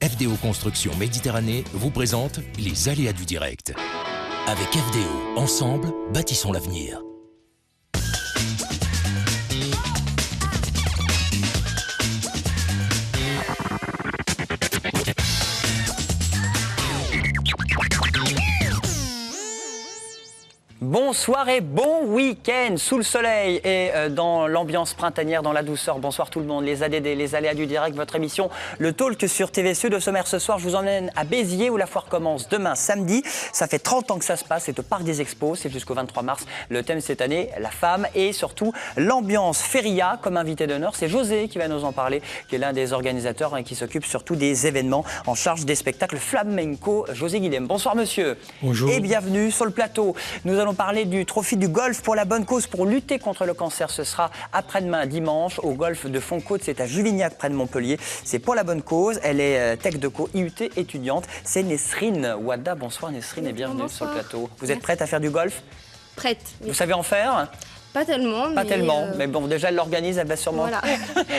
FDO Construction Méditerranée vous présente les aléas du direct. Avec FDO, ensemble, bâtissons l'avenir. Bonsoir et bon week-end sous le soleil et dans l'ambiance printanière, dans la douceur. Bonsoir tout le monde, les ADD, les aléas du direct, votre émission, le talk sur TV Sud. Au sommaire ce soir, je vous emmène à Béziers où la foire commence demain samedi. Ça fait 30 ans que ça se passe, c'est au Parc des Expos, c'est jusqu'au 23 mars. Le thème cette année, la femme et surtout l'ambiance feria comme invité d'honneur. C'est José qui va nous en parler, qui est l'un des organisateurs et qui s'occupe surtout des événements en charge des spectacles flamenco. José Guilhem, bonsoir monsieur. Bonjour. Et bienvenue sur le plateau. Nous allons parler du trophée du golf pour la bonne cause pour lutter contre le cancer. Ce sera après-demain dimanche au golf de Fontcôte, c'est à Juvignac près de Montpellier. C'est pour la bonne cause. Elle est tech deco IUT étudiante. C'est Nesrine Ouada. Bonsoir Nesrine et bienvenue sur le plateau. Vous êtes prête à faire du golf? Prête. Oui. Vous savez en faire? Pas tellement. Pas tellement, mais bon, déjà elle l'organise, elle va sûrement voilà.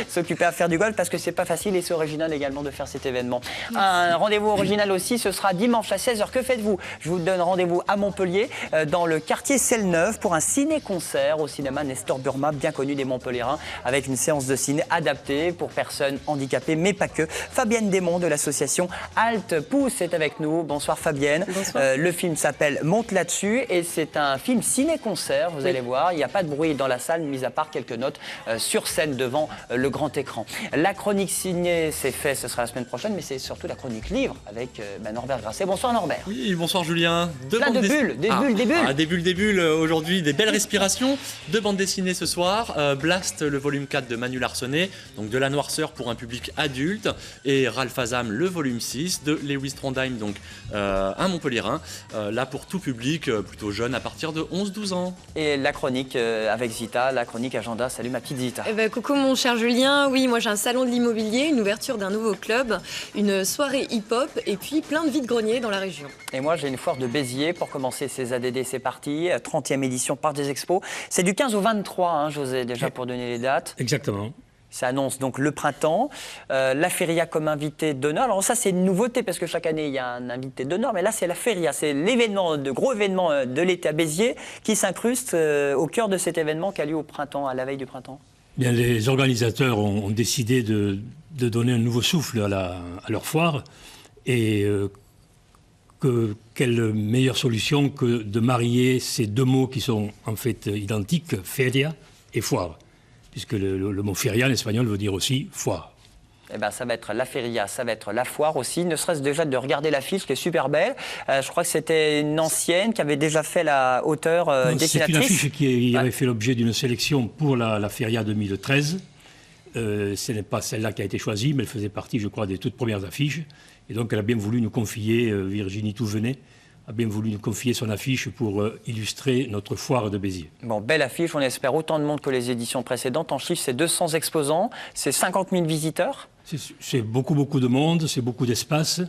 s'occuper à faire du golf parce que c'est pas facile et c'est original également de faire cet événement. Un rendez-vous original aussi, ce sera dimanche à 16h. Que faites-vous? Je vous donne rendez-vous à Montpellier, dans le quartier Selle-Neuve, pour un ciné-concert au cinéma Nestor Burma, bien connu des Montpelliérains, avec une séance de ciné adaptée pour personnes handicapées, mais pas que. Fabienne Desmonts de l'association Halte Pouce est avec nous. Bonsoir Fabienne. Bonsoir. Le film s'appelle Monte là-dessus et c'est un film ciné-concert, vous allez voir. Il n'y a pas de bruit dans la salle, mis à part quelques notes sur scène devant le grand écran. La chronique ciné, c'est fait, ce sera la semaine prochaine, mais c'est surtout la chronique livre avec Norbert Grasset. Bonsoir Norbert. Oui, bonsoir Julien. Plein de bulles, des bulles. Des bulles aujourd'hui, des belles respirations. Deux bandes dessinées ce soir. Blast, le volume 4 de Manu Larsenet, donc de la noirceur pour un public adulte. Et Ralph Azam, le volume 6 de Lewis Trondheim, donc un Montpelliérain. Là pour tout public, plutôt jeune, à partir de 11-12 ans. Et la chronique avec Zita, la chronique agenda. Salut ma petite Zita. Eh ben, coucou mon cher Julien. Oui, moi j'ai un salon de l'immobilier, une ouverture d'un nouveau club, une soirée hip-hop et puis plein de vide-greniers dans la région. Et moi j'ai une foire de Béziers pour commencer ces ADD, c'est parti. 30e édition Parc des Expos. C'est du 15 au 23, hein, José, déjà pour donner les dates. Exactement. Ça annonce donc le printemps, la feria comme invité d'honneur. Alors ça c'est une nouveauté parce que chaque année il y a un invité d'honneur, mais là c'est la feria, c'est l'événement, de gros événement de l'été à Béziers qui s'incruste au cœur de cet événement qui a lieu au printemps, à la veille du printemps. Bien, les organisateurs ont décidé de donner un nouveau souffle à leur foire et quelle meilleure solution que de marier ces deux mots qui sont en fait identiques, feria et foire. Puisque le mot feria en espagnol veut dire aussi foire. Eh ben, ça va être la feria, ça va être la foire aussi, ne serait-ce déjà de regarder l'affiche qui est super belle. Je crois que c'était une ancienne qui avait déjà fait la hauteur dessinatrice. C'est une affiche qui avait fait l'objet d'une sélection pour la feria 2013. Ce n'est pas celle-là qui a été choisie, mais elle faisait partie, je crois, des toutes premières affiches. Et donc elle a bien voulu nous confier, Virginie Touvenet, a bien voulu nous confier son affiche pour illustrer notre foire de Béziers. Bon, belle affiche, on espère autant de monde que les éditions précédentes. En chiffre, c'est 200 exposants, c'est 50 000 visiteurs. C'est beaucoup de monde, c'est beaucoup d'espace.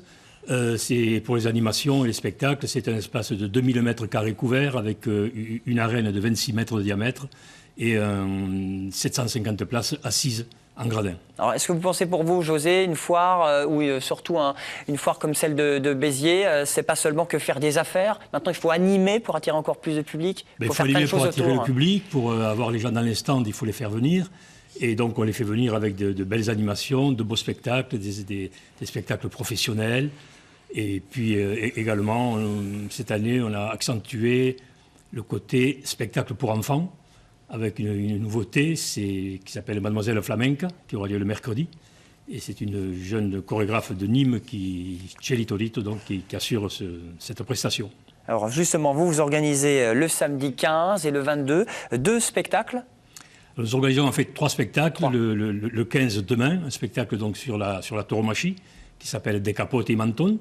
C'est pour les animations et les spectacles, c'est un espace de 2000 mètres carrés couverts avec une arène de 26 mètres de diamètre et 750 places assises en gradin. Alors, est-ce que vous pensez pour vous, José, une foire, ou surtout une foire comme celle de Béziers, c'est pas seulement que faire des affaires. Maintenant, il faut animer pour attirer encore plus de public. Il faut animer pour attirer le public, pour avoir les gens dans les stands, il faut les faire venir. Et donc, on les fait venir avec de belles animations, de beaux spectacles, des spectacles professionnels. Et puis, également, cette année, on a accentué le côté spectacle pour enfants, avec une nouveauté qui s'appelle Mademoiselle Flamenca, qui aura lieu le mercredi. Et c'est une jeune chorégraphe de Nîmes, Chelly Torito, donc, qui assure cette prestation. Alors justement, vous organisez le samedi 15 et le 22, 2 spectacles. Nous organisons en fait 3 spectacles. Le 15 demain, un spectacle donc sur la tauromachie, qui s'appelle Decapote et Menton.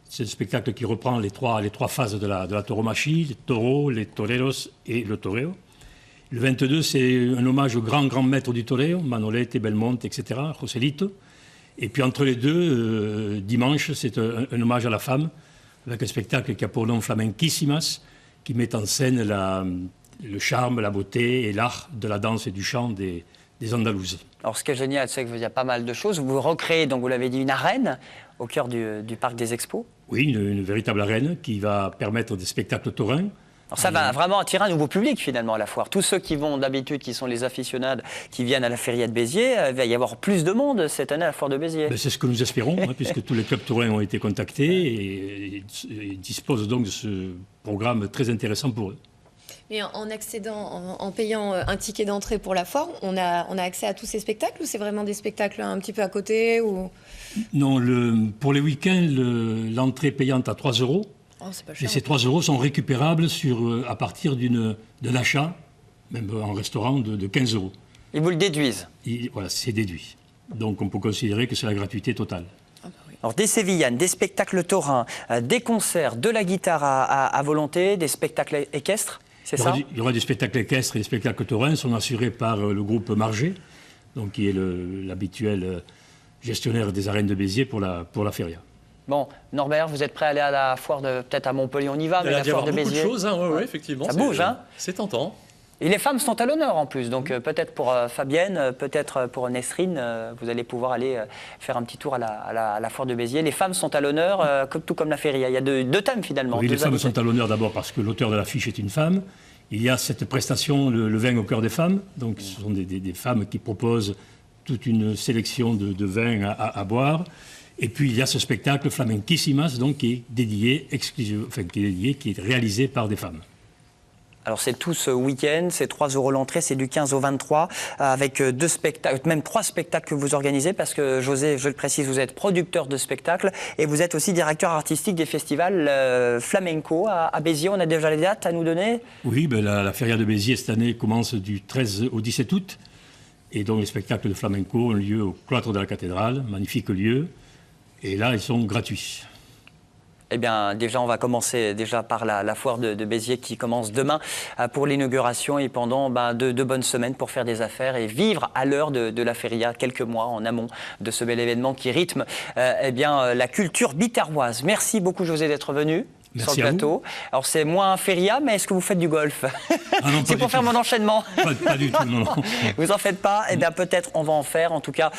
C'est un spectacle qui reprend les trois phases de la tauromachie, les taureaux, les toreros et le toreo. Le 22, c'est un hommage au grand maître du toreo, Manolete, Belmonte, etc., Joselito. Et puis entre les deux, dimanche, c'est un hommage à la femme, avec un spectacle qui a pour nom Flamenquissimas, qui met en scène le charme, la beauté et l'art de la danse et du chant des des Andalouses. Alors ce qui est génial, c'est qu'il y a pas mal de choses. Vous recréez, donc vous l'avez dit, une arène au cœur du parc des expos. Oui, une véritable arène qui va permettre des spectacles taurins. Alors ça va vraiment attirer un nouveau public finalement à la foire. Tous ceux qui vont d'habitude, qui sont les aficionados, qui viennent à la Feria de Béziers, il va y avoir plus de monde cette année à la foire de Béziers. C'est ce que nous espérons, puisque tous les clubs taurins ont été contactés et disposent donc de ce programme très intéressant pour eux. Mais en accédant, en payant un ticket d'entrée pour la foire, on a accès à tous ces spectacles ou c'est vraiment des spectacles un petit peu à côté ou... Non, pour les week-ends, l'entrée payante à 3 €. Oh, c'est pas cher. Et ces 3 € sont récupérables à partir d'un achat, même en restaurant, de 15 €. Ils vous le déduisent. Voilà, c'est déduit. Donc on peut considérer que c'est la gratuité totale. Alors des sévillanes, des spectacles taurins, des concerts, de la guitare à volonté, des spectacles équestres, c'est ça? Il y aura des spectacles équestres et des spectacles taurins, sont assurés par le groupe Marger, donc qui est l'habituel gestionnaire des arènes de Béziers pour la Feria. Bon, Norbert, vous êtes prêt à aller à la foire peut-être à Montpellier, on y va, mais la foire de Béziers. Il y a beaucoup de choses, hein, ouais, effectivement. Ça bouge, hein? C'est tentant. Et les femmes sont à l'honneur en plus, donc peut-être pour Fabienne, peut-être pour Nesrine, vous allez pouvoir aller faire un petit tour à la foire de Béziers. Les femmes sont à l'honneur, tout comme la Feria. Il y a deux thèmes finalement. Oui, les femmes sont à l'honneur d'abord parce que l'auteur de l'affiche est une femme. Il y a cette prestation, le vin au cœur des femmes. Donc ce sont des femmes qui proposent toute une sélection de vins à boire. Et puis il y a ce spectacle Flamenquissimas, donc qui est dédié, qui est réalisé par des femmes. Alors c'est tout ce week-end, c'est 3 € l'entrée, c'est du 15 au 23, avec 2 spectacles, même 3 spectacles que vous organisez, parce que José, je le précise, vous êtes producteur de spectacles et vous êtes aussi directeur artistique des festivals flamenco à Béziers. On a déjà les dates à nous donner? Oui, la Feria de Béziers cette année commence du 13 au 17 août. Et donc les spectacles de flamenco ont lieu au cloître de la cathédrale, magnifique lieu. Et là, ils sont gratuits. Eh bien, déjà, on va commencer déjà par la foire de Béziers qui commence demain pour l'inauguration et pendant deux bonnes semaines pour faire des affaires et vivre à l'heure de la Feria, quelques mois en amont de ce bel événement qui rythme la culture biterroise. Merci beaucoup, José, d'être venu. Sur le plateau. Alors c'est moins Feria, mais est-ce que vous faites du golf? C'est pour faire mon enchaînement. Pas du tout, non. Vous en faites pas? Eh bien peut-être on va en faire. En tout cas,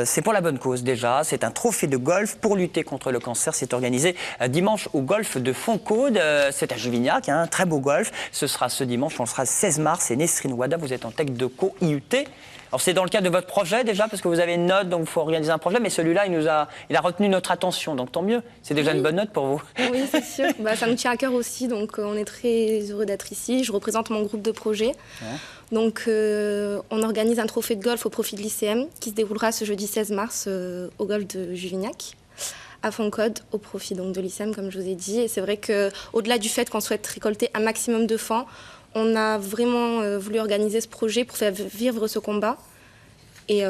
c'est pour la bonne cause déjà. C'est un trophée de golf pour lutter contre le cancer. C'est organisé dimanche au golf de Foncaude. C'est à Juvignac, un très beau golf. Ce sera ce dimanche, on sera le 16 mars. Et Nesrine Ouada, vous êtes en tech de co IUT. Alors c'est dans le cadre de votre projet déjà, parce que vous avez une note, donc il faut organiser un projet, mais celui-là, il a retenu notre attention, donc tant mieux. C'est déjà une bonne note pour vous. Oui, c'est sûr. Ça nous tient à cœur aussi, donc on est très heureux d'être ici. Je représente mon groupe de projet. Ouais. Donc on organise un trophée de golf au profit de l'ICM, qui se déroulera ce jeudi 16 mars au golf de Juvignac, à Foncaude, au profit donc, de l'ICM, comme je vous ai dit. Et c'est vrai qu'au-delà du fait qu'on souhaite récolter un maximum de fonds, on a vraiment voulu organiser ce projet pour faire vivre ce combat. Et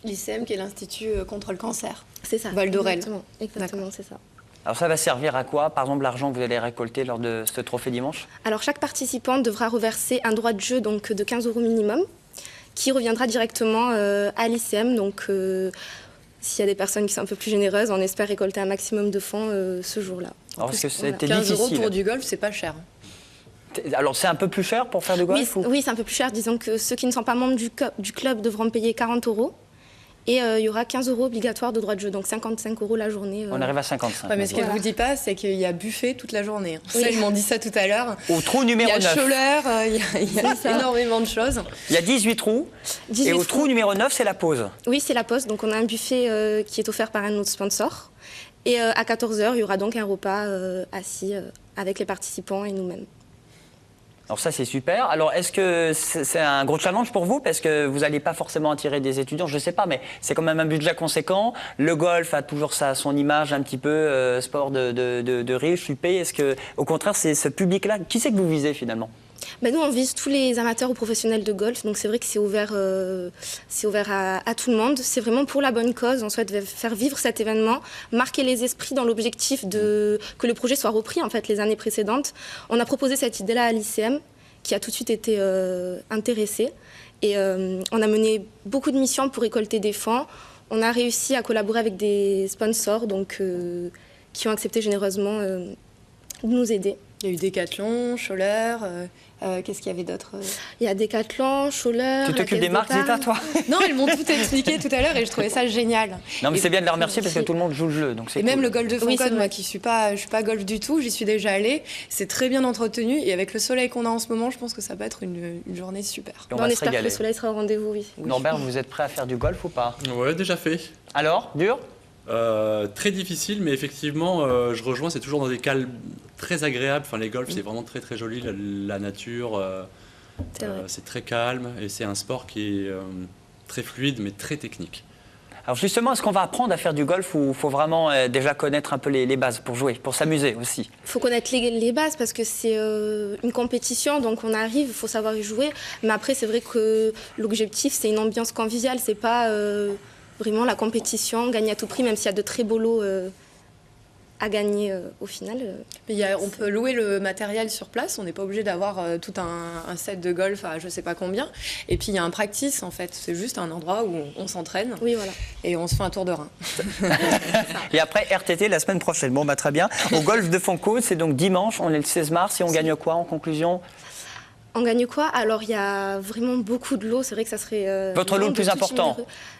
l'ICM, qui est l'Institut contre le cancer. C'est ça. Val d'Orel. Exactement, c'est ça. Alors ça va servir à quoi? Par exemple, l'argent que vous allez récolter lors de ce trophée dimanche? Alors chaque participant devra reverser un droit de jeu donc, de 15 € minimum, qui reviendra directement à l'ICM. Donc s'il y a des personnes qui sont un peu plus généreuses, on espère récolter un maximum de fonds ce jour-là. Alors parce que c'était 15 difficile. € pour du golf, c'est pas cher. Alors c'est un peu plus cher pour faire du golf? Oui, c'est un peu plus cher. Disons que ceux qui ne sont pas membres du club devront payer 40 €. Et il y aura 15 € obligatoires de droit de jeu, donc 55 € la journée. On arrive à 55. Ouais, mais ce qu'elle ne vous dit pas, c'est qu'il y a buffet toute la journée. Oui. Ça, ils m'ont dit ça tout à l'heure. Au trou numéro 9. Il y a Scholler, il y a énormément de choses. Il y a 18 trous. Et au trou numéro 9, c'est la pause. Oui, c'est la pause. Donc on a un buffet qui est offert par un de nos sponsors. Et à 14 h, il y aura donc un repas assis avec les participants et nous-mêmes. Alors ça, c'est super. Alors, est-ce que c'est un gros challenge pour vous? Parce que vous n'allez pas forcément attirer des étudiants, je ne sais pas, mais c'est quand même un budget conséquent. Le golf a toujours son image un petit peu sport de riche, huppé. Est-ce que, au contraire, c'est ce public-là? Qui c'est que vous visez finalement? Nous, on vise tous les amateurs ou professionnels de golf, donc c'est vrai que c'est ouvert à tout le monde. C'est vraiment pour la bonne cause. On souhaite faire vivre cet événement, marquer les esprits dans l'objectif que le projet soit repris en fait les années précédentes. On a proposé cette idée-là à l'ICM, qui a tout de suite été intéressé. Et on a mené beaucoup de missions pour récolter des fonds. On a réussi à collaborer avec des sponsors qui ont accepté généreusement de nous aider. Il y a eu Decathlon, Scholler, qu'est-ce qu'il y avait d'autre Il y a Decathlon, Scholler. Tu t'occupes des marques d'État, toi? Non, elles m'ont tout expliqué tout à l'heure et je trouvais ça génial. Non, mais c'est bien de les remercier parce que tout le monde joue le jeu. Donc et même cool. le golf de Oui, Foncode, moi qui je suis pas golf du tout, j'y suis déjà allée. C'est très bien entretenu et avec le soleil qu'on a en ce moment, je pense que ça va être une journée super. Et on On va se espère que régaler. le soleil sera au rendez-vous, oui. Norbert, vous êtes prêt à faire du golf ou pas? Ouais, déjà fait. Alors, dur? Très difficile, mais effectivement, je rejoins, c'est toujours dans des cales très agréables. Enfin, les golfs, c'est vraiment très très joli, la nature, C'est vrai. c'est très calme et c'est un sport qui est très fluide mais très technique. Alors justement, est-ce qu'on va apprendre à faire du golf ou il faut vraiment déjà connaître un peu les bases pour jouer, pour s'amuser aussi? Il faut connaître les bases parce que c'est une compétition, donc on arrive, il faut savoir y jouer. Mais après, c'est vrai que l'objectif, c'est une ambiance conviviale, c'est pas vraiment la compétition, gagner à tout prix, même s'il y a de très beaux lots à gagner au final. On peut louer le matériel sur place, on n'est pas obligé d'avoir tout un set de golf à je sais pas combien. Et puis il y a un practice en fait, c'est juste un endroit où on s'entraîne Oui, voilà. et on se fait un tour de rein. Et après, RTT la semaine prochaine. Bon, bah très bien. Au golf de Foncode, c'est donc dimanche, on est le 16 mars et on gagne quoi en conclusion? On gagne quoi? Alors, il y a vraiment beaucoup de lots. C'est vrai que ça serait... Votre lot le plus important?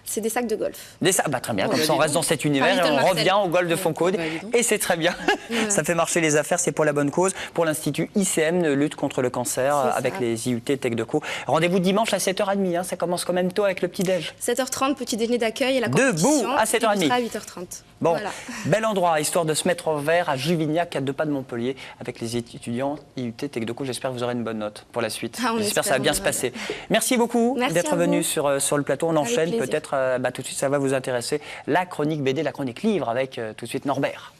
C'est des sacs de golf. Bah, très bien, Oh, comme bah, ça on dis reste donc. dans cet univers et Paris on Marcel. revient au golf de Foncode. Bah, dis donc. Et c'est très bien. Voilà. Ça fait marcher les affaires, c'est pour la bonne cause. Pour l'Institut ICM de lutte contre le cancer C'est ça. avec les IUT Tech-Deco. Rendez-vous dimanche à 7h30, hein, ça commence quand même tôt avec le petit-déj. 7h30, petit déjeuner d'accueil et la Debout compétition. à 7h30. débutera à 8h30. Bon, Voilà. bel endroit, histoire de se mettre en vert à Juvignac, à 2 pas de Montpellier, avec les étudiants IUT Tech-Deco. J'espère que vous aurez une bonne note pour la suite. Ah, on J'espère que ça va espère, bien on se verra passer. Merci beaucoup Merci d'être à venu vous. sur le plateau. On Avec enchaîne plaisir. peut-être, tout de suite ça va vous intéresser, la chronique BD, la chronique livre avec tout de suite Norbert.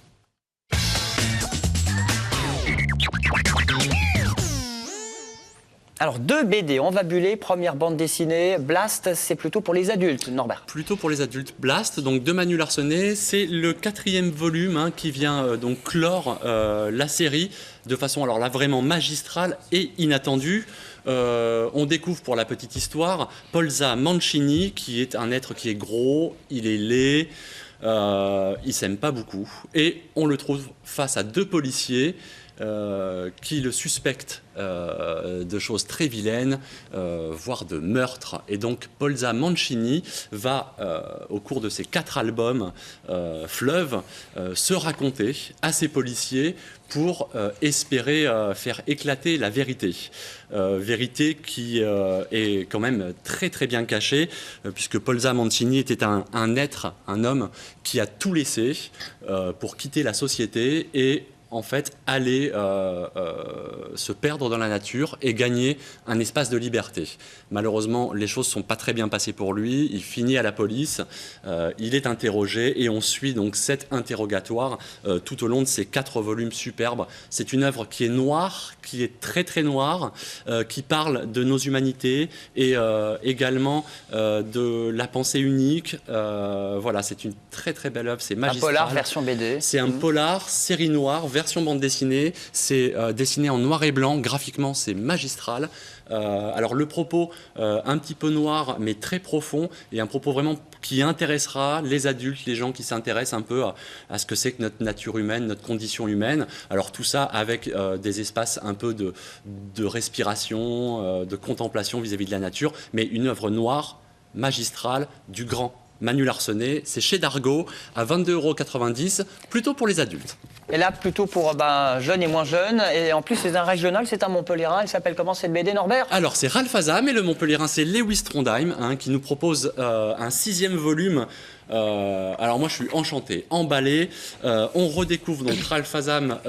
Alors, 2 BD, on va buller. Première bande dessinée, Blast, c'est plutôt pour les adultes, Norbert. Plutôt pour les adultes, Blast, donc de Manu Larsenet, c'est le 4e volume qui vient donc clore la série de façon alors là vraiment magistrale et inattendue. On découvre pour la petite histoire Polza Mancini qui est un être qui est gros, il est laid, il s'aime pas beaucoup et on le trouve face à 2 policiers qui le suspectent de choses très vilaines, voire de meurtre. Et donc Polza Mancini va, au cours de ses 4 albums Fleuve, se raconter à ces policiers pour espérer faire éclater la vérité. Vérité qui est quand même très très bien cachée, puisque Polza Mancini était un être, un homme qui a tout laissé pour quitter la société et en fait, aller se perdre dans la nature et gagner un espace de liberté. Malheureusement, les choses ne sont pas très bien passées pour lui. Il finit à la police, il est interrogé et on suit donc cet interrogatoire tout au long de ces 4 volumes superbes. C'est une œuvre qui est noire, qui est très très noire, qui parle de nos humanités et également de la pensée unique. Voilà, c'est une très très belle œuvre, c'est Un magistral. polar version BD. C'est un polar, série noire, version bande dessinée. C'est dessiné en noir et blanc. Graphiquement, c'est magistral. Alors le propos un petit peu noir, mais très profond, et un propos vraiment qui intéressera les adultes, les gens qui s'intéressent un peu à ce que c'est que notre nature humaine, notre condition humaine. Alors tout ça avec des espaces un peu de respiration, de contemplation vis-à-vis de la nature, mais une œuvre noire, magistrale, du grand Manu Larsenet. C'est chez Dargaud à 22,90 €, plutôt pour les adultes. Et là, plutôt pour jeunes et moins jeunes. Et en plus, c'est un régional, c'est un Montpellierin. Il s'appelle comment cette BD, Norbert? Alors, c'est Ralph Azam et le Montpellierin, c'est Lewis Trondheim qui nous propose un 6e volume. Alors moi, je suis enchanté, emballé. On redécouvre donc Ralph Azam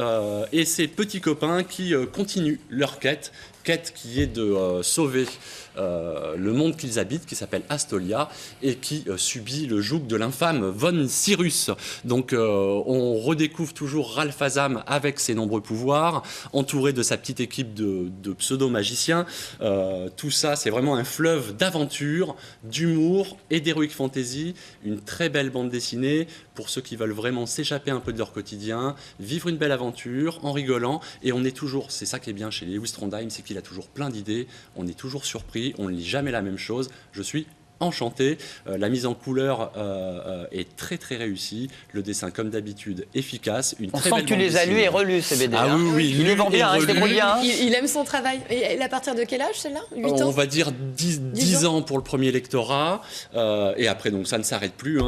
et ses petits copains qui continuent leur quête qui est de sauver le monde qu'ils habitent, qui s'appelle Astolia, et qui subit le joug de l'infâme Von Cyrus. Donc on redécouvre toujours Ralph Azam avec ses nombreux pouvoirs, entouré de sa petite équipe de pseudo-magiciens. Tout ça, c'est vraiment un fleuve d'aventure, d'humour et d'heroic fantasy. Une très belle bande dessinée pour ceux qui veulent vraiment s'échapper un peu de leur quotidien, vivre une belle aventure en rigolant. Et on est toujours, c'est ça qui est bien chez Lewis Trondheim, c'est qu'il a toujours plein d'idées, on est toujours surpris, on ne lit jamais la même chose. Je suis enchanté. La mise en couleur est très très réussie. Le dessin, comme d'habitude, efficace. On sent que tu les as lus et relus, ces BD. Ah oui, il les vend bien, il se débrouille bien. Il aime son travail. Et à partir de quel âge, celle-là 8 ans? On va dire 10 ans pour le premier lectorat. Et après, donc, ça ne s'arrête plus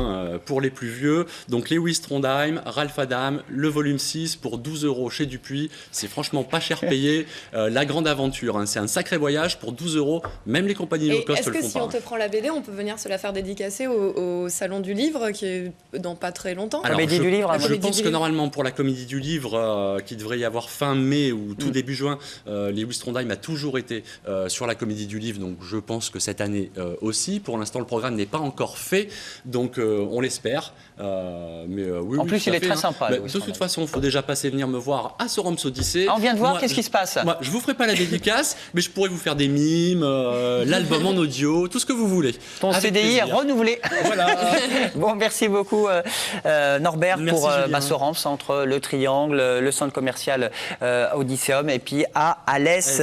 pour les plus vieux. Donc, Lewis Trondheim, Ralph Adam, le volume 6 pour 12 € chez Dupuis. C'est franchement pas cher payé. La grande aventure, c'est un sacré voyage pour 12 €. Même les compagnies low cost le font pas. Est-ce que si on te prend la BD, on peut venir se la faire dédicacer au Salon du Livre, qui est dans pas très longtemps? Alors, Comédie du Livre, je pense que normalement, pour la Comédie du Livre, qui devrait y avoir fin mai ou tout début juin, Lewis Trondheim a toujours été sur la Comédie du Livre. Donc, je pense que cette année aussi. Pour l'instant, le programme n'est pas encore fait. Donc, on l'espère. Oui, en plus, il est très sympa. De toute façon, il faut déjà passer venir me voir à Sorams Odyssée. On vient de voir, qu'est-ce qui se passe? Moi, je vous ferai pas la dédicace, mais je pourrais vous faire des mimes, l'album en audio, tout ce que vous voulez. Ton CDI est renouvelé. Voilà. Bon, merci beaucoup Norbert pour Sorams, entre le Triangle, le centre commercial Odysseum et puis à Alès,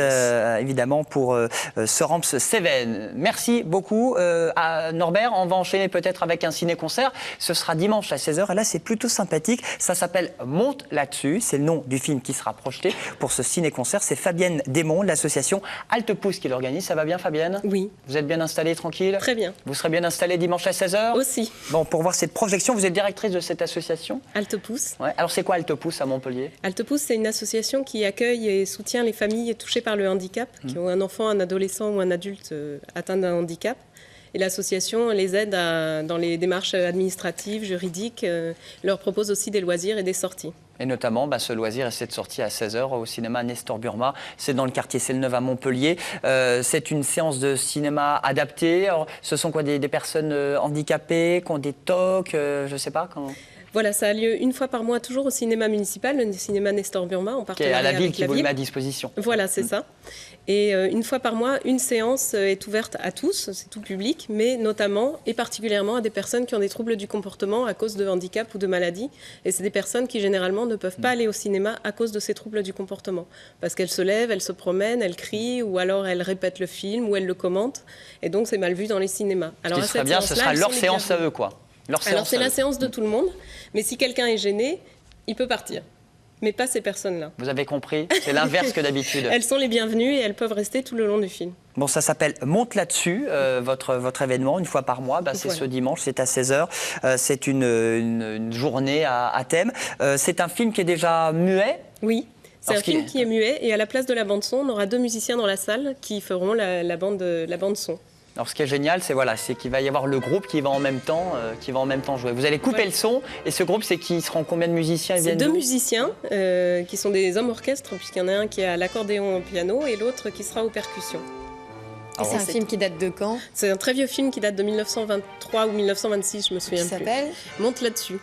évidemment pour Sorams Cévennes. Merci beaucoup à Norbert. On va enchaîner peut-être avec un ciné-concert. Ce sera dimanche à 16h et là c'est plutôt sympathique. Ça s'appelle Monte là-dessus. C'est le nom du film qui sera projeté pour ce ciné-concert. C'est Fabienne Desmonts de l'association Halte Pouce qui l'organise. Ça va bien Fabienne? Oui. Vous êtes bien installée, tranquille? Très bien. Vous serez bien installée dimanche à 16h? Aussi. Bon, pour voir cette projection, vous êtes directrice de cette association? Halte Pouce. Ouais. Alors c'est quoi Halte Pouce à Montpellier? Halte Pouce, c'est une association qui accueille et soutient les familles touchées par le handicap, qui ont un enfant, un adolescent ou un adulte atteint d'un handicap. Et l'association les aide dans les démarches administratives, juridiques, leur propose aussi des loisirs et des sorties. Et notamment ce loisir et cette sortie à 16h au cinéma Nestor Burma. C'est dans le quartier Selle-Neuve à Montpellier. C'est une séance de cinéma adaptée. Alors, ce sont quoi, des personnes handicapées, qui ont des TOC, je ne sais pas comment... Voilà, ça a lieu une fois par mois, toujours au cinéma municipal, le cinéma Nestor Burma, en partenariat avec la ville qui vous le met à ville. disposition. Voilà, c'est ça. Et une fois par mois, une séance est ouverte à tous, c'est tout public, mais notamment et particulièrement à des personnes qui ont des troubles du comportement à cause de handicap ou de maladie. Et c'est des personnes qui généralement ne peuvent pas aller au cinéma à cause de ces troubles du comportement. Parce qu'elles se lèvent, elles se promènent, elles crient, ou alors elles répètent le film, ou elles le commentent. Et donc c'est mal vu dans les cinémas. Alors, ce qui serait bien, ce sera leur séance à eux, quoi. Alors c'est la séance de tout le monde, mais si quelqu'un est gêné, il peut partir. Mais pas ces personnes-là. Vous avez compris? C'est l'inverse que d'habitude. Elles sont les bienvenues et elles peuvent rester tout le long du film. Bon, ça s'appelle Monte là-dessus, votre événement, une fois par mois. C'est ce dimanche, c'est à 16h. C'est une journée à thème. C'est un film qui est déjà muet? Oui. C'est un film qui est muet et à la place de la bande-son, on aura 2 musiciens dans la salle qui feront la bande-son. Alors ce qui est génial, c'est qu'il va y avoir le groupe qui va en même temps jouer. Vous allez couper le son et ce groupe, c'est qui seront combien de musiciens? C'est 2 musiciens qui sont des hommes orchestres, puisqu'il y en a un qui est à l'accordéon au piano et l'autre qui sera aux percussions. C'est un film qui date de quand? C'est un très vieux film qui date de 1923 ou 1926, je me souviens plus. Qui s'appelle Monte là-dessus.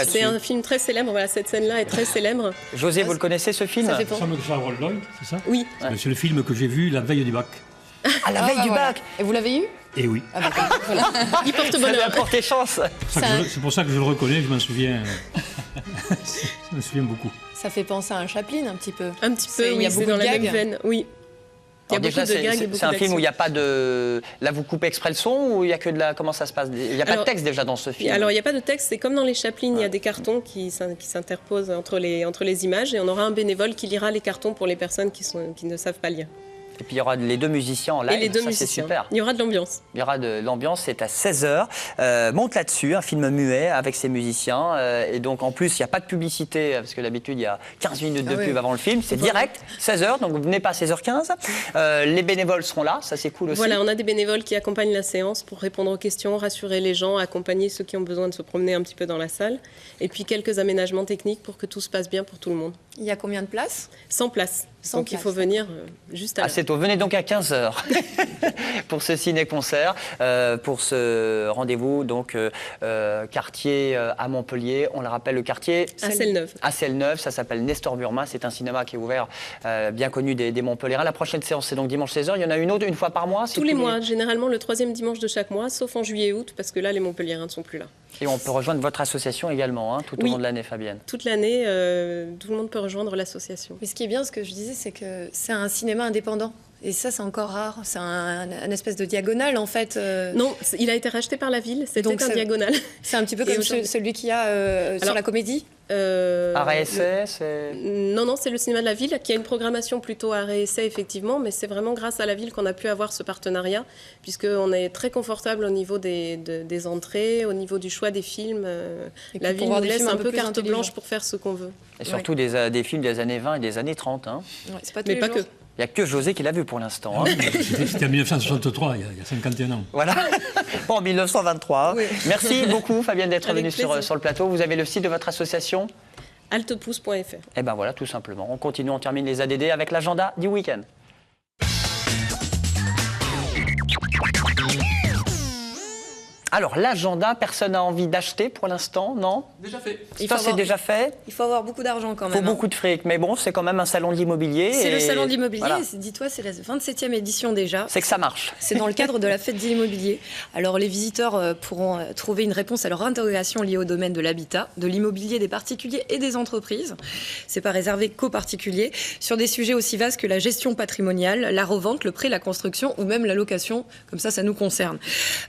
C'est un film très célèbre, voilà, cette scène-là est très célèbre. José, vous le connaissez ce film? Ça fait Ça me fait Harold Lloyd, c'est ça? Oui. C'est le film que j'ai vu la veille du bac. À la veille du bac. Et vous l'avez eu? Et oui. Il porte Ça lui bonheur. a porté chance. C'est pour ça que je le reconnais, je m'en souviens. Je me souviens beaucoup. Ça fait penser à un Chaplin un petit peu. Un petit peu, Il y oui, a c'est beaucoup dans de la même gags. veine, oui. Il y a Alors beaucoup déjà, de gags et beaucoup c'est un film où il n'y d'action. a pas de... Là, vous coupez exprès le son ou il n'y a que de la... Comment ça se passe? Il n'y a pas de texte déjà dans ce film? Alors, il n'y a pas de texte, c'est comme dans les Chaplin, il y a des cartons qui s'interposent entre les images et on aura un bénévole qui lira les cartons pour les personnes qui ne savent pas lire. Et puis il y aura les 2 musiciens en live, Et les 2 ça musiciens. c'est super. Il y aura de l'ambiance. Il y aura de l'ambiance, c'est à 16h. Monte là-dessus, un film muet avec ses musiciens. Et donc en plus, il n'y a pas de publicité, parce que d'habitude, il y a 15 minutes de pub avant le film. C'est direct, 16h, donc vous venez pas à 16h15. Les bénévoles seront là, ça c'est cool aussi. Voilà, on a des bénévoles qui accompagnent la séance pour répondre aux questions, rassurer les gens, accompagner ceux qui ont besoin de se promener un petit peu dans la salle. Et puis quelques aménagements techniques pour que tout se passe bien pour tout le monde. Il y a combien de places? 100 places. 100 donc il faut places, venir juste à l'heure. C'est tôt. Venez donc à 15h pour ce ciné-concert, pour ce rendez-vous donc quartier à Montpellier. On le rappelle, le quartier À Selle-Neuve. À Selle-Neuve, ça s'appelle Nestor Burma. C'est un cinéma qui est ouvert, bien connu des Montpelliérains. La prochaine séance, c'est donc dimanche 16h. Il y en a une autre, une fois par mois? Tous les mois, généralement le 3e dimanche de chaque mois, sauf en juillet et août, parce que là, les Montpelliérains ne sont plus là. Et on peut rejoindre votre association également, tout au long de l'année, Fabienne. Toute l'année, tout le monde peut rejoindre l'association. Mais ce qui est bien, ce que je disais, c'est que c'est un cinéma indépendant. Et ça, c'est encore rare. C'est un espèce de diagonale, en fait. Non, il a été racheté par la ville. C'était Donc, un diagonal. C'est un petit peu comme celui qu'il y a sur la Comédie. Arrêt-essai, c'est... Non, c'est le cinéma de la ville qui a une programmation plutôt arrêt-essai, effectivement, mais c'est vraiment grâce à la ville qu'on a pu avoir ce partenariat, puisqu'on est très confortable au niveau des entrées, au niveau du choix des films. La ville nous laisse un peu carte blanche pour faire ce qu'on veut. Et surtout des films des années 20 et des années 30. Hein. Ouais, c'est pas tous mais les pas jours. que. Il n'y a que José qui l'a vu pour l'instant. Hein. C'était en 1963, il y a 51 ans. Voilà, en 1923. Oui. Merci beaucoup Fabienne d'être Avec venue plaisir. sur le plateau. Vous avez le site de votre association? Altepousse.fr. Et ben voilà, tout simplement. On continue, on termine les ADD avec l'agenda du week-end. Alors, l'agenda, personne n'a envie d'acheter pour l'instant, non? Déjà fait. Ça, c'est déjà fait. Il faut avoir beaucoup d'argent quand Il même. faut beaucoup de fric. Mais bon, c'est quand même un salon de l'immobilier. C'est et le salon de l'immobilier. voilà. Dis-toi, c'est la 27e édition déjà. C'est que ça marche. C'est dans le cadre de la fête de l'immobilier. Alors les visiteurs pourront trouver une réponse à leur interrogation liée au domaine de l'habitat, de l'immobilier des particuliers et des entreprises. C'est pas réservé qu'aux particuliers, sur des sujets aussi vastes que la gestion patrimoniale, la revente, le prêt, la construction ou même la location. Comme ça nous concerne.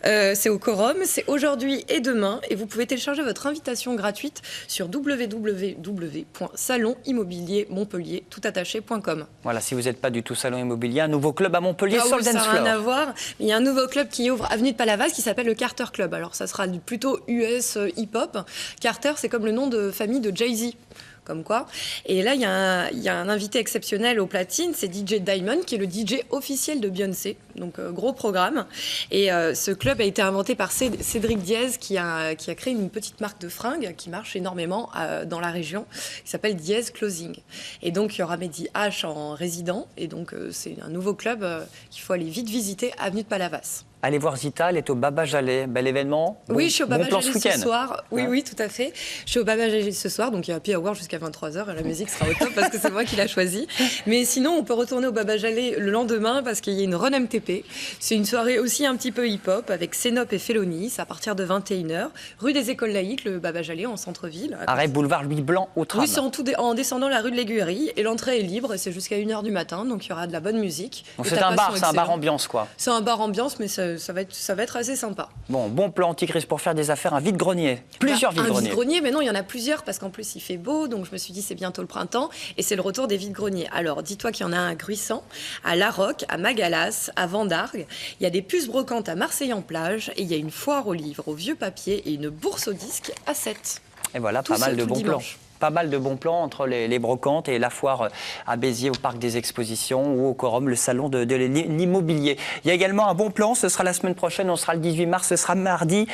C'est au Quorum, c'est aujourd'hui et demain, et vous pouvez télécharger votre invitation gratuite sur www.salonimmobiliermontpellier.com. Voilà, si vous n'êtes pas du tout salon immobilier, un nouveau club à Montpellier sur le ça dance n'a rien à floor. voir. Il y a un nouveau club qui ouvre avenue de Palavas qui s'appelle le Carter Club. Alors ça sera plutôt US hip-hop. Carter, c'est comme le nom de famille de Jay-Z. Comme quoi. Et là, il y a un invité exceptionnel au platine, c'est DJ Diamond, qui est le DJ officiel de Beyoncé. Donc, gros programme. Et ce club a été inventé par Cédric Diez, qui a créé une petite marque de fringues qui marche énormément dans la région, qui s'appelle Diez Clothing. Et donc, il y aura Mehdi H en résident. Et donc, c'est un nouveau club qu'il faut aller vite visiter, avenue de Palavas. Allez voir Zita, elle est au Baba Jalais. Bel événement. Oui, je suis au Baba plan Jalais ce week-end. soir. Oui, Hein? oui, tout à fait. Je suis au Baba Jalais ce soir, donc il y a Happy Hour jusqu'à 23h et la musique sera au top parce que c'est moi qui l'ai choisi. Mais sinon, on peut retourner au Baba Jalais le lendemain parce qu'il y a une Run MTP. C'est une soirée aussi un petit peu hip-hop avec Cénop et Félonis à partir de 21h. Rue des Écoles Laïques, le Baba Jalais en centre-ville. Arrêt boulevard Louis Blanc au tram. Oui, c'est en descendant la rue de l'Aiguillerie et l'entrée est libre et c'est jusqu'à 1h du matin, donc il y aura de la bonne musique. Donc Les c'est un tapas bar, sont c'est un bar excellents. ambiance quoi. C'est un bar ambiance, mais ça va être assez sympa. Bon plan anti-crise pour faire des affaires, un vide-grenier. Plusieurs Un vide-greniers. vide-grenier, mais non, il y en a plusieurs parce qu'en plus il fait beau, donc je me suis dit c'est bientôt le printemps et c'est le retour des vide-greniers. Alors dis-toi qu'il y en a un à Gruissant, à La Roque, à Magalas, à Vendargues. Il y a des puces brocantes à Marseille en plage et il y a une foire aux livres, au vieux papier et une bourse aux disques à 7. Et voilà, Tout pas mal seul, de tout bons plans. dimanche. Pas mal de bons plans entre les brocantes et la foire à Béziers au Parc des Expositions ou au Quorum, le salon de l'immobilier. Il y a également un bon plan, ce sera la semaine prochaine, on sera le 18 mars, ce sera mardi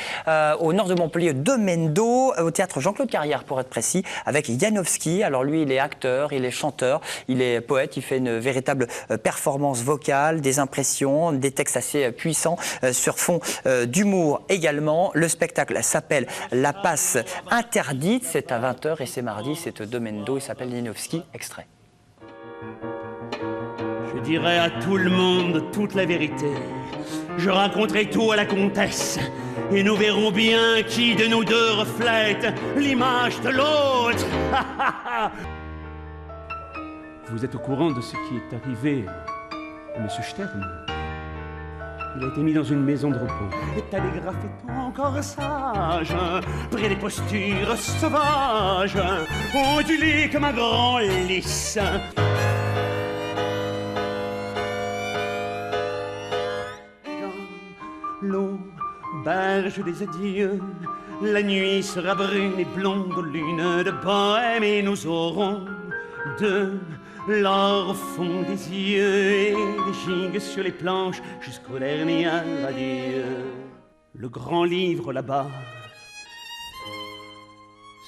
au nord de Montpellier, de Mendo, au théâtre Jean-Claude Carrière pour être précis, avec Janowski. Alors lui, il est acteur, il est chanteur, il est poète, il fait une véritable performance vocale, des impressions, des textes assez puissants sur fond d'humour également. Le spectacle s'appelle La Passe Interdite, c'est à 20h et c'est mardi. C'est de Mendo, il s'appelle Janowski, extrait. Je dirai à tout le monde toute la vérité. Je raconterai tout à la comtesse. Et nous verrons bien qui de nous deux reflète l'image de l'autre. Vous êtes au courant de ce qui est arrivé à M. Stern? Il a été mis dans une maison de repos. Le télégraphe est encore sage, près des postures sauvages, ondulé comme un grand lys. L'auberge des adieux, la nuit sera brune et blonde aux lunes de bohème et nous aurons de l'or au fond des yeux et des gigues sur les planches jusqu'au dernier adieu. Le grand livre là-bas,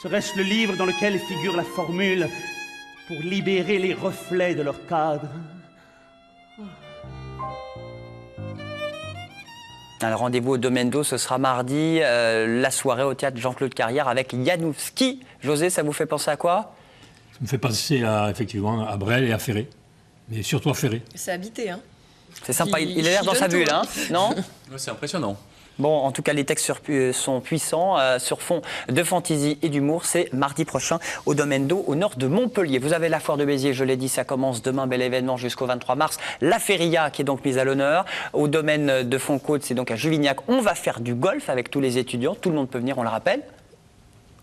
serait-ce le livre dans lequel figure la formule pour libérer les reflets de leur cadre? Alors rendez-vous au Domendo, ce sera mardi, la soirée au théâtre Jean-Claude Carrière avec Janowski. José, ça vous fait penser à quoi? Ça me fait penser effectivement à Brel et à Ferré, mais surtout à Ferré. C'est habité, hein. C'est sympa, il a l'air dans sa bulle, hein, non? Ouais, c'est impressionnant. Bon, en tout cas, les textes sont puissants, sur fond de fantaisie et d'humour. C'est mardi prochain au Domaine d'Eau, au nord de Montpellier. Vous avez la foire de Béziers, je l'ai dit, ça commence demain, bel événement jusqu'au 23 mars. La Feria qui est donc mise à l'honneur. Au Domaine de Fontcôte, c'est donc à Juvignac. On va faire du golf avec tous les étudiants. Tout le monde peut venir, on le rappelle.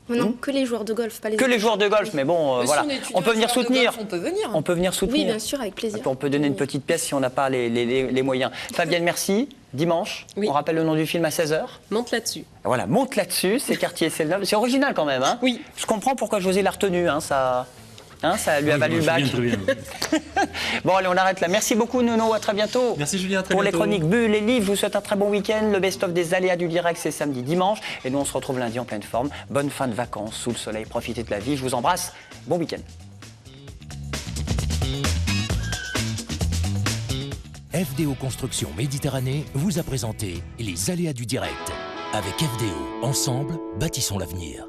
Non, que les joueurs de golf, pas les Que les joueurs de golf, mais bon, voilà. On peut venir soutenir. On peut venir. On peut venir soutenir. Oui, bien sûr, avec plaisir. On peut donner une petite pièce si on n'a pas les moyens. Fabienne, merci. Dimanche, on rappelle le nom du film à 16h. Monte là-dessus. Voilà, monte là-dessus, c'est Quartier Selnov. C'est original quand même, hein. Oui. Je comprends pourquoi José l'a retenu, hein, ça lui a valu le bac. Très bien. Bon, allez, on arrête là. Merci beaucoup, Nono. À très bientôt. Merci Julien, à très Pour bientôt. les chroniques Bulle et livres, je vous souhaite un très bon week-end. Le best-of des aléas du direct, c'est samedi, dimanche. Et nous, on se retrouve lundi en pleine forme. Bonne fin de vacances, sous le soleil. Profitez de la vie. Je vous embrasse. Bon week-end. FDO Construction Méditerranée vous a présenté les aléas du direct. Avec FDO, ensemble, bâtissons l'avenir.